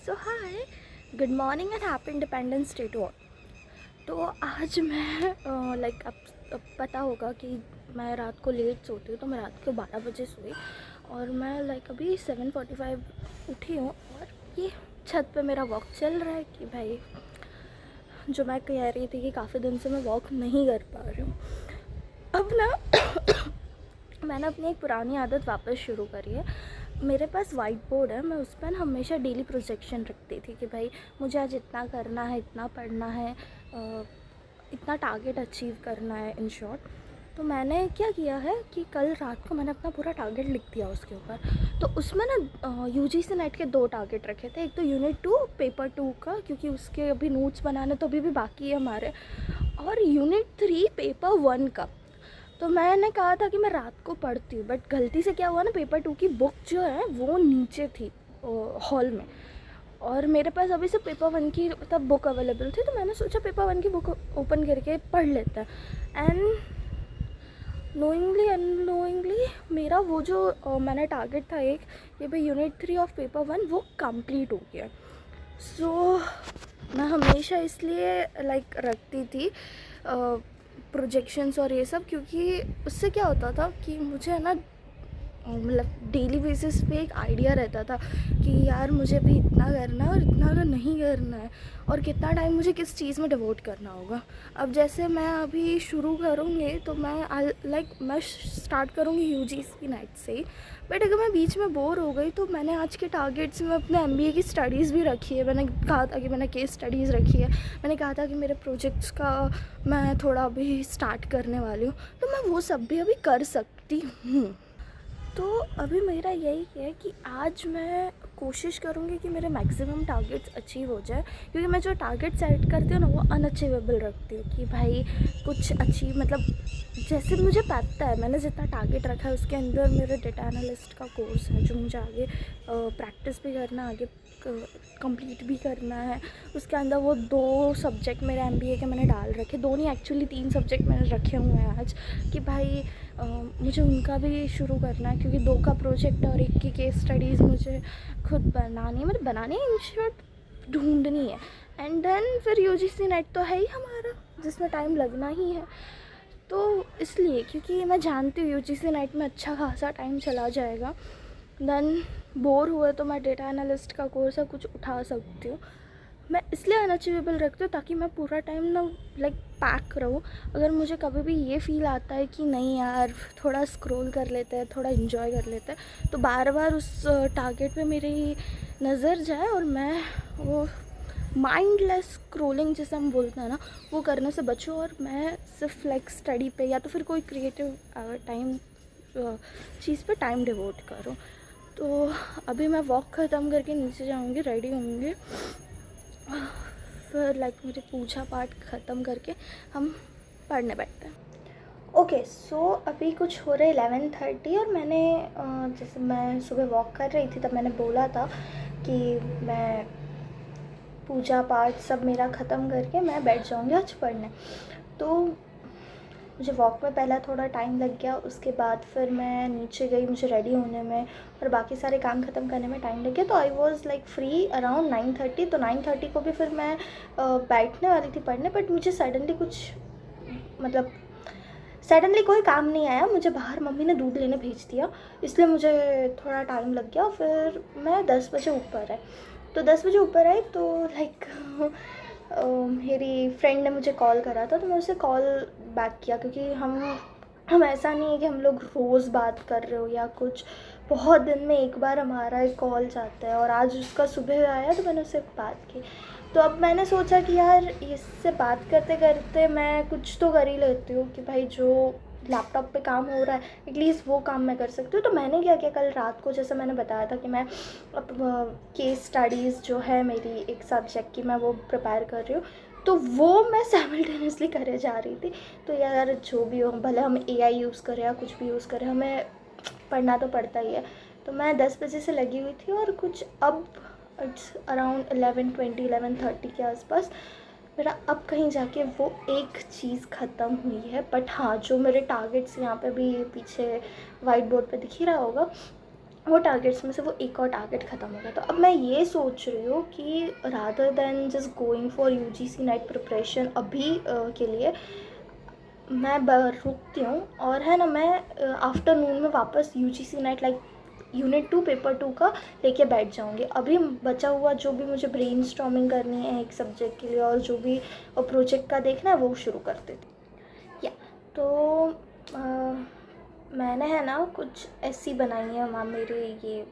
So hi, good morning and happy independence day to all. तो आज मैं अब पता होगा कि मैं रात को लेट सोती हूँ, तो मैं रात को 12 बजे सोई और मैं अभी 7:45 उठी हूँ। और ये छत पे मेरा वॉक चल रहा है कि भाई जो मैं कह रही थी कि काफ़ी दिन से मैं वॉक नहीं कर पा रही हूँ। अब ना मैंने अपनी एक पुरानी आदत वापस शुरू करी है। मेरे पास वाइट बोर्ड है, मैं उस पर हमेशा डेली प्रोजेक्शन रखती थी कि भाई मुझे आज इतना करना है, इतना पढ़ना है, इतना टारगेट अचीव करना है, इन शॉर्ट। तो मैंने क्या किया है कि कल रात को मैंने अपना पूरा टारगेट लिख दिया उसके ऊपर। तो उसमें ना यूजीसी नेट के 2 टारगेट रखे थे। एक तो यूनिट 2 पेपर 2 का, क्योंकि उसके अभी नोट्स बनाने तो अभी भी बाकी है हमारे, और यूनिट 3 पेपर 1 का। तो मैंने कहा था कि मैं रात को पढ़ती हूँ, बट गलती से क्या हुआ ना, पेपर 2 की बुक जो है वो नीचे थी हॉल में, और मेरे पास अभी से पेपर 1 की तब बुक अवेलेबल थी। तो मैंने सोचा पेपर 1 की बुक ओपन करके पढ़ लेता है। एंड नोइंगली अननोइंगली मेरा वो जो मैंने टारगेट था एक, ये भाई यूनिट 3 ऑफ पेपर 1, वो कंप्लीट हो गया। सो मैं हमेशा इसलिए रखती थी प्रोजेक्शंस और ये सब, क्योंकि उससे क्या होता था कि मुझे है ना डेली बेसिस पे एक आइडिया रहता था कि यार मुझे अभी इतना करना है और इतना अगर नहीं करना है, और कितना टाइम मुझे किस चीज़ में डिवोट करना होगा। अब जैसे मैं अभी शुरू करूँगी तो मैं स्टार्ट करूँगी यूजीसी नेट से ही। बट अगर मैं बीच में बोर हो गई, तो मैंने आज के टारगेट्स में अपने एमबीए की स्टडीज़ भी रखी है। मैंने कहा था कि मैंने केस स्टडीज़ रखी है, मैंने कहा था कि मेरे प्रोजेक्ट्स का मैं थोड़ा अभी स्टार्ट करने वाली हूँ, तो मैं वो सब भी अभी कर सकती हूँ। तो अभी मेरा यही है कि आज मैं कोशिश करूँगी कि मेरे मैक्सिमम टारगेट्स अचीव हो जाए, क्योंकि मैं जो टारगेट सेट करती हूँ ना वो अनअचीवेबल रखती हूँ कि भाई कुछ अचीव, जैसे मुझे पता है मैंने जितना टारगेट रखा है उसके अंदर मेरे डेटा एनालिस्ट का कोर्स है जो मुझे आगे प्रैक्टिस भी करना, आगे कंप्लीट भी करना है। उसके अंदर वो 2 सब्जेक्ट मेरे एमबीए के मैंने डाल रखे, 2 नहीं एक्चुअली 3 सब्जेक्ट मैंने रखे हुए हैं आज, कि भाई मुझे उनका भी शुरू करना है, क्योंकि 2 का प्रोजेक्ट और 1 की केस स्टडीज़ मुझे खुद बनानी है, बनानी है, इन शॉर्ट ढूंढनी है। एंड देन फिर यूजीसी नेट तो है ही हमारा, जिसमें टाइम लगना ही है। तो इसलिए, क्योंकि मैं जानती हूँ यूजीसी नेट में अच्छा खासा टाइम चला जाएगा, देन बोर हुए तो मैं डेटा एनालिस्ट का कोर्स है कुछ उठा सकती हूँ। मैं इसलिए अनअचीवेबल रखती हूँ ताकि मैं पूरा टाइम ना पैक रहूँ। अगर मुझे कभी भी ये फील आता है कि नहीं यार थोड़ा स्क्रॉल कर लेते हैं, थोड़ा इन्जॉय कर लेते हैं, तो बार बार उस टारगेट पे मेरी नज़र जाए और मैं वो माइंडलेस स्क्रोलिंग जिसे हम बोलते हैं ना, वो करने से बचूँ, और मैं सिर्फ स्टडी पे या तो फिर कोई क्रिएटिव टाइम चीज़ पे टाइम डिवोट करूँ। तो अभी मैं वॉक ख़त्म करके नीचे जाऊँगी, रेडी होंगी, फिर मेरी पूजा पाठ ख़त्म करके हम पढ़ने बैठते हैं। ओके, सो अभी कुछ हो रहा है 11:30, और मैंने जैसे मैं सुबह वॉक कर रही थी तब मैंने बोला था कि मैं पूजा पाठ सब मेरा ख़त्म करके मैं बैठ जाऊँगी आज पढ़ने। तो मुझे वॉक में पहला थोड़ा टाइम लग गया, उसके बाद फिर मैं नीचे गई, मुझे रेडी होने में और बाकी सारे काम ख़त्म करने में टाइम लग गया। तो आई वॉज़ फ्री अराउंड 9:30। तो 9:30 को भी फिर मैं बैठने वाली थी पढ़ने, बट मुझे सडनली कोई काम नहीं आया, मुझे बाहर मम्मी ने दूध लेने भेज दिया, इसलिए मुझे थोड़ा टाइम लग गया। फिर मैं 10 बजे ऊपर आई। तो 10 बजे ऊपर आई तो मेरी फ्रेंड ने मुझे कॉल करा था, तो मैं उसे कॉल बैक किया, क्योंकि हम ऐसा नहीं है कि हम लोग रोज़ बात कर रहे हो या कुछ, बहुत दिन में एक बार हमारा एक कॉल जाता है, और आज उसका सुबह आया तो मैंने उससे बात की। तो अब मैंने सोचा कि यार इससे बात करते करते मैं कुछ तो कर ही लेती हूँ, कि भाई जो लैपटॉप पे काम हो रहा है एटलीस्ट वो काम मैं कर सकती हूँ। तो मैंने क्या किया, कल रात को जैसे मैंने बताया था कि मैं अब केस स्टडीज़ जो है मेरी एक सब्जेक्ट की, मैं वो प्रिपेयर कर रही हूँ, तो वो मैं साइमल्टेनियसली करे जा रही थी। तो यार जो भी हो, भले हम एआई यूज़ करें या कुछ भी यूज़ करें, हमें पढ़ना तो पड़ता ही है। तो मैं 10 बजे से लगी हुई थी, और कुछ अब इट्स अराउंड 11:20 11:30 के आसपास मेरा अब कहीं जाके वो एक चीज़ ख़त्म हुई है। बट हाँ, जो मेरे टारगेट्स यहाँ पे भी पीछे वाइट बोर्ड पे दिख ही रहा होगा, वो टारगेट्स में से वो एक और टारगेट ख़त्म हो गया। तो अब मैं ये सोच रही हूँ कि rather than just going for UGC net preparation अभी के लिए मैं रुकती हूँ, और है ना मैं आफ्टरनून में वापस UGC net like unit 2 paper 2 का लेके बैठ जाऊँगी। अभी बचा हुआ जो भी मुझे ब्रेनस्टॉर्मिंग करनी है एक सब्जेक्ट के लिए और जो भी प्रोजेक्ट का देखना है वो शुरू कर देती। या तो मैंने है ना कुछ ऐसी बनाई है वहाँ मेरे ये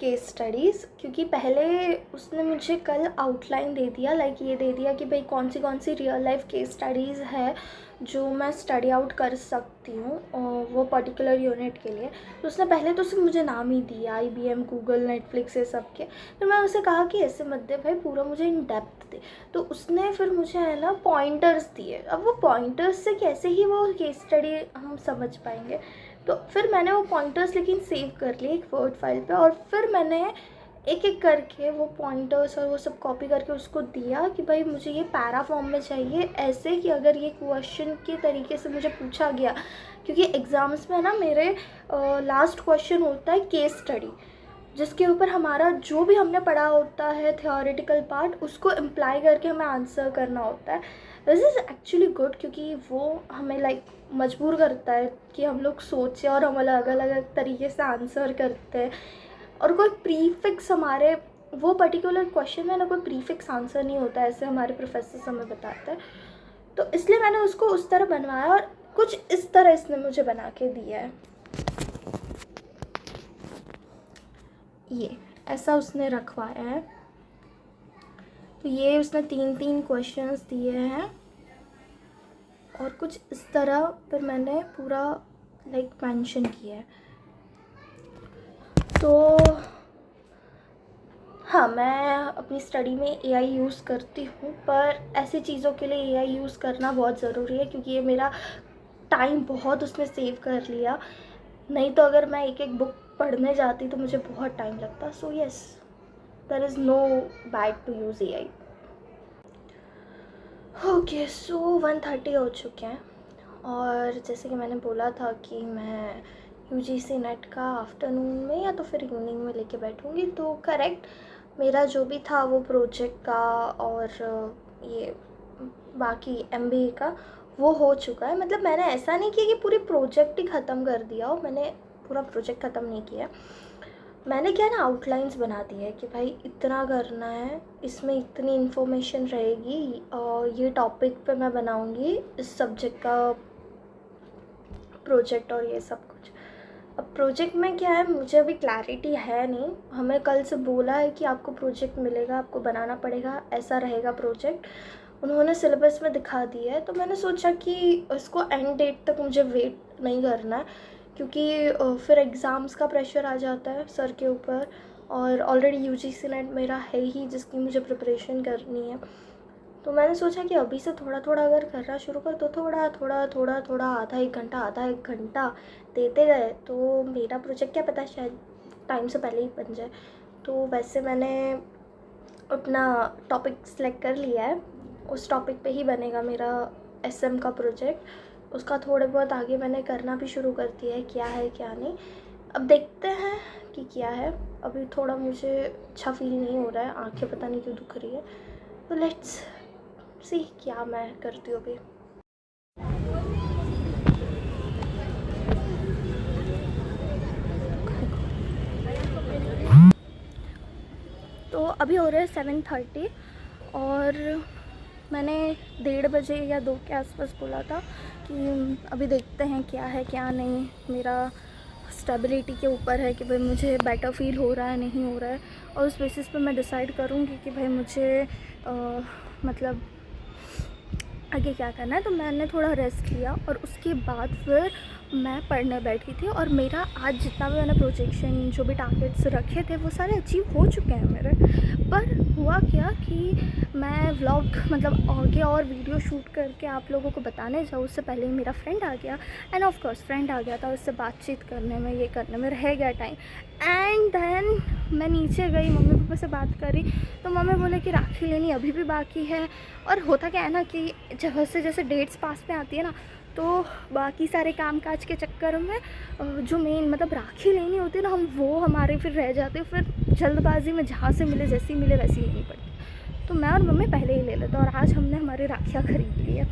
केस स्टडीज़, क्योंकि पहले उसने मुझे कल आउटलाइन दे दिया, लाइक ये दे दिया कि भाई कौन सी रियल लाइफ केस स्टडीज़ है जो मैं स्टडी आउट कर सकती हूँ वो पर्टिकुलर यूनिट के लिए। तो उसने पहले तो सिर्फ मुझे नाम ही दिया, IBM, गूगल, नेटफ्लिक्स, ये सब के। फिर मैं उसे कहा कि ऐसे मत दे भाई, पूरा मुझे इन डेप्थ दे। तो उसने फिर मुझे है ना पॉइंटर्स दिए। अब वो पॉइंटर्स से कैसे ही वो केस स्टडी हम समझ पाएंगे। तो फिर मैंने वो पॉइंटर्स लेकिन सेव कर लिए एक वर्ड फाइल पे, और फिर मैंने एक एक करके वो पॉइंटर्स और वो सब कॉपी करके उसको दिया कि भाई मुझे ये पैरा फॉर्म में चाहिए, ऐसे कि अगर ये क्वेश्चन के तरीके से मुझे पूछा गया, क्योंकि एग्ज़ाम्स में ना मेरे लास्ट क्वेश्चन होता है केस स्टडी, जिसके ऊपर हमारा जो भी हमने पढ़ा होता है थियोरेटिकल पार्ट उसको इम्प्लाई करके हमें आंसर करना होता है। दिस इज़ एक्चुअली गुड, क्योंकि वो हमें लाइक मजबूर करता है कि हम लोग सोचें और हम अलग अलग तरीके से आंसर करते हैं, और कोई प्रीफिक्स हमारे वो पर्टिकुलर क्वेश्चन में ना कोई प्रीफिक्स आंसर नहीं होता है, ऐसे हमारे प्रोफेसर हमें बताते हैं। तो इसलिए मैंने उसको उस तरह बनवाया, और कुछ इस तरह इसने मुझे बना के दिया है। ये ऐसा उसने रखवाया है। तो ये उसने 3-3 क्वेश्चंस दिए हैं, और कुछ इस तरह फिर मैंने पूरा लाइक मेंशन किया है। तो हाँ, मैं अपनी स्टडी में AI यूज़ करती हूँ, पर ऐसी चीज़ों के लिए AI यूज़ करना बहुत ज़रूरी है, क्योंकि ये मेरा टाइम बहुत उसने सेव कर लिया। नहीं तो अगर मैं एक एक बुक पढ़ने जाती तो मुझे बहुत टाइम लगता। So yes, there is no bad to use AI। Okay, so 1:30 हो चुके हैं, और जैसे कि मैंने बोला था कि मैं UGC नेट का आफ्टरनून में या तो फिर इवनिंग में लेके बैठूँगी। तो करेक्ट, मेरा जो भी था वो प्रोजेक्ट का और ये बाकी MBA का वो हो चुका है। मतलब मैंने ऐसा नहीं किया कि पूरी प्रोजेक्ट ही ख़त्म कर दिया हो, मैंने पूरा प्रोजेक्ट ख़त्म नहीं किया। मैंने क्या ना आउटलाइंस बना दी है कि भाई इतना करना है, इसमें इतनी इन्फॉर्मेशन रहेगी, और ये टॉपिक पे मैं बनाऊँगी इस सब्जेक्ट का प्रोजेक्ट और ये सब कुछ। अब प्रोजेक्ट में क्या है, मुझे अभी क्लैरिटी है नहीं। हमें कल से बोला है कि आपको प्रोजेक्ट मिलेगा, आपको बनाना पड़ेगा, ऐसा रहेगा प्रोजेक्ट। उन्होंने सिलेबस में दिखा दिया है। तो मैंने सोचा कि इसको एंड डेट तक मुझे वेट नहीं करना है, क्योंकि फिर एग्ज़ाम्स का प्रेशर आ जाता है सर के ऊपर, और ऑलरेडी UGC नेट मेरा है ही जिसकी मुझे प्रिपरेशन करनी है। तो मैंने सोचा कि अभी से थोड़ा थोड़ा अगर करना शुरू कर, तो थोड़ा थोड़ा थोड़ा थोड़ा आधा एक घंटा देते गए तो मेरा प्रोजेक्ट क्या पता शायद टाइम से पहले ही बन जाए। तो वैसे मैंने अपना टॉपिक सेलेक्ट कर लिया है, उस टॉपिक पे ही बनेगा मेरा SM का प्रोजेक्ट। उसका थोड़े बहुत आगे मैंने करना भी शुरू कर दिया है, क्या है क्या नहीं, अब देखते हैं कि क्या है। अभी थोड़ा मुझे अच्छा फील नहीं हो रहा है, आंखें पता नहीं क्यों दुख रही है। तो लेट्स सी क्या मैं करती हूँ अभी। तो अभी हो रहा है 7:30, और मैंने 1:30 बजे या 2 के आसपास बोला था कि अभी देखते हैं क्या है क्या नहीं। मेरा स्टेबिलिटी के ऊपर है कि भाई मुझे बेटर फील हो रहा है नहीं हो रहा है, और उस बेसिस पे मैं डिसाइड करूँगी कि भाई मुझे मतलब आगे क्या करना है। तो मैंने थोड़ा रेस्ट लिया, और उसके बाद फिर मैं पढ़ने बैठी थी। और मेरा आज जितना भी मैंने प्रोजेक्शन जो भी टारगेट्स रखे थे वो सारे अचीव हो चुके हैं मेरे। पर हुआ क्या कि मैं व्लॉग मतलब आगे और वीडियो शूट करके आप लोगों को बताने जाऊँ उससे पहले ही मेरा फ्रेंड आ गया। एंड ऑफ कोर्स फ्रेंड आ गया था, उससे बातचीत करने में ये करने में रह गया टाइम। एंड देन मैं नीचे गई, मम्मी पापा से बात करी, तो मम्मी बोले कि राखी लेनी अभी भी बाकी है। और होता क्या है ना कि जब से जैसे डेट्स पास में आती है ना, तो बाकी सारे काम काज के चक्कर में जो मेन मतलब राखी लेनी होती है ना, हम वो हमारे फिर रह जाते हैं, फिर जल्दबाजी में जहाँ से मिले जैसी मिले वैसी लेनी पड़ती। तो मैं और मम्मी पहले ही ले लेते और आज हमने हमारी राखियाँ खरीद ली है।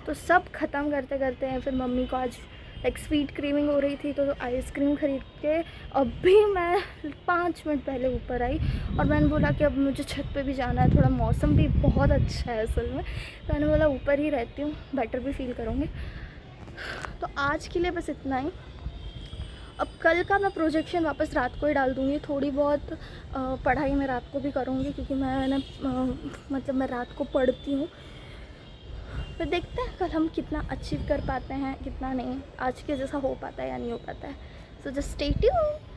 तो सब ख़त्म करते करते हैं फिर मम्मी को आज एक स्वीट क्रीमिंग हो रही थी, तो आइसक्रीम ख़रीद के अभी मैं 5 मिनट पहले ऊपर आई और मैंने बोला कि अब मुझे छत पे भी जाना है, थोड़ा मौसम भी बहुत अच्छा है असल में, तो मैंने बोला ऊपर ही रहती हूँ, बेटर भी फील करूँगी। तो आज के लिए बस इतना ही। अब कल का मैं प्रोजेक्शन वापस रात को ही डाल दूँगी, थोड़ी बहुत पढ़ाई मैं रात को भी करूँगी क्योंकि मैं मतलब मैं रात को पढ़ती हूँ। फिर देखते हैं कल हम कितना अचीव कर पाते हैं, कितना नहीं, आज के जैसा हो पाता है या नहीं हो पाता है। So just stay tuned.